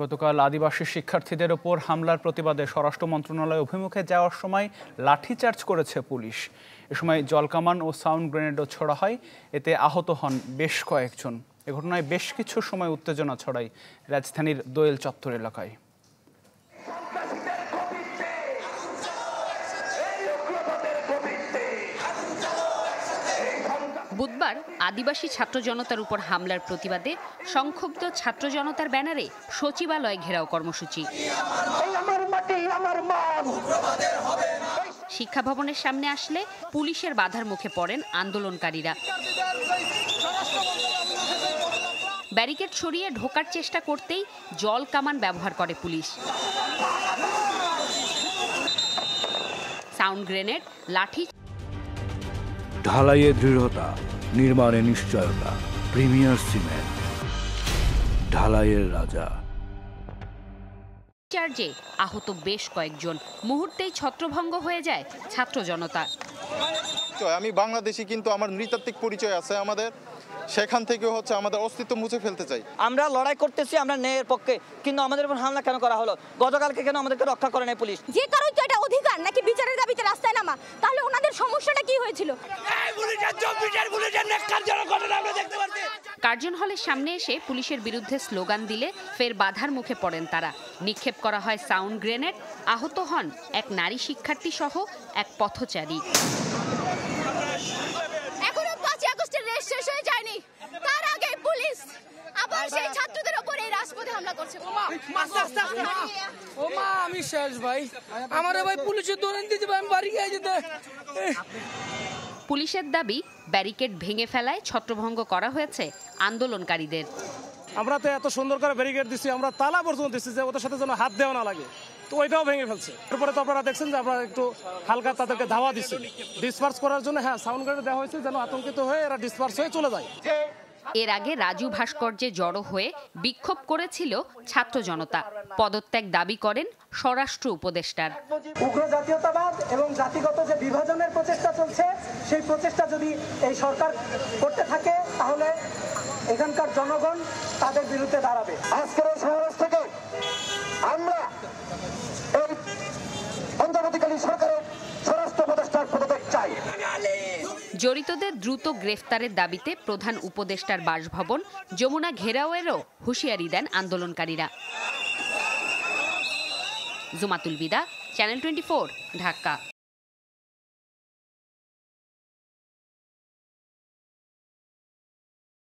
গতকাল আদিবাসী শিক্ষার্থীদের ওপর হামলার প্রতিবাদে স্বরাষ্ট্র মন্ত্রণালয় অভিমুখে যাওয়ার সময় লাঠিচার্জ করেছে পুলিশ। এ সময় জলকামান ও সাউন্ড গ্রেনেডও ছোড়া হয়, এতে আহত হন বেশ কয়েকজন। এ ঘটনায় বেশ কিছু সময় উত্তেজনা ছড়ায় রাজধানীর দোয়েল চত্বর এলাকায়। বুধবার আদিবাসী ছাত্র জনতার উপর হামলার প্রতিবাদে সংক্ষুব্ধ ছাত্র জনতার ব্যানারে সচিবালয় ঘেরাও কর্মসূচি। শিক্ষা ভবনের সামনে আসলে পুলিশের বাধার মুখে পড়েন আন্দোলনকারীরা। ব্যারিকেড সরিয়ে ঢোকার চেষ্টা করতেই জল কামান ব্যবহার করে পুলিশ। সাউন্ড গ্রেনেড, লাঠি। ঢালাইয়ে দৃঢ়তা, নির্মাণে নিশ্চয়তা। প্রিমিয়ার সিমেন্ট, ঢালাইয়ের রাজা। চার্জে আহত বেশ কয়েকজন। মুহূর্তেই ছত্রভঙ্গ হয়ে যায় ছাত্র জনতা। আমি বাংলাদেশি, কিন্তু আমার নৃতাত্ত্বিক পরিচয় আছে আমাদের, সেখান থেকে আমাদের অস্তিত্ব মুছে ফেলতে চাই। আমরা লড়াই করতেছি, আমরা ন্যায়ের পক্ষে, কিন্তু আমাদের উপর হামলা কেন করা হলো? গতকালকে কেন আমাদেরকে রক্ষা করে নাই পুলিশ? যে কারণ তো এটা অধিকার নাকি বিচারের দাবিতে রাস্তায় নামা, তাহলে ওনাদের সমস্যাটা কি হয়েছিল? কার্জন হলের সামনে এসে পুলিশের বিরুদ্ধে স্লোগান দিলে ফের বাধার মুখে পড়েন তারা। নিক্ষেপ করা হয় সাউন্ড গ্রেনেড। আহত হন এক নারী শিক্ষার্থী সহ এক পথচারী। এখনো 5 আগস্টের রেস শেষ হয়ে যায়নি, তার আগে পুলিশ আবার সেই ছাত্রদের উপর এই রাজপথে হামলা করছে। আমি শেষ ভাই, আমারে ভাই পুলিশে ধরে দিতে ভাই, আমি বাড়ি গিয়ে যেতে। পুলিশের দাবি, ব্যারিকেড ভেঙে ফেলায় ছত্রভঙ্গ করা হয়েছে আন্দোলনকারীদের। আমরা তো এত সুন্দর করে ব্যারিকেড দিচ্ছি, আমরা তালা পর্যন্ত দিচ্ছি যে ওদের সাথে যেন হাত দেওয়া না লাগে, তো ওইটাও ভেঙে ফেলছে। তারপরে তো আপনারা দেখছেন যে আমরা একটু হালকা তাদেরকে ধাওয়া দিচ্ছি ডিসপার্স করার জন্য। হ্যাঁ, সাউন্ড গ্রেনেড দেওয়া হয়েছে যেন আতঙ্কিত হয়ে এরা ডিসপার্স হয়ে চলে যায়। এর আগে রাজু ভাস্কর্যে জড়ো হয়ে বিক্ষোভ করেছিল ছাত্র জনতা। পদত্যাগ দাবি করেন স্বরাষ্ট্র উপদেষ্টার। উগ্র জাতীয়তাবাদ এবং জাতিগত যে বিভাজনের প্রচেষ্টা চলছে, সেই প্রচেষ্টা যদি এই সরকার করতে থাকে, তাহলে এখানকার জনগণ তাদের বিরুদ্ধে দাঁড়াবে। আজকের এই সমাবেশ থেকে আমরা এই অন্তর্বর্তীকালীন সরকারের স্বরাষ্ট্র উপদেষ্টার পদত্যাগ চাই। জড়িতদের দ্রুত গ্রেফতারের দাবিতে প্রধান উপদেষ্টার বাসভবন যমুনা ঘেরাওয়েরও হুঁশিয়ারি দেন আন্দোলনকারীরা। জুমাতুল বিদা, চ্যানেল 24, ঢাকা।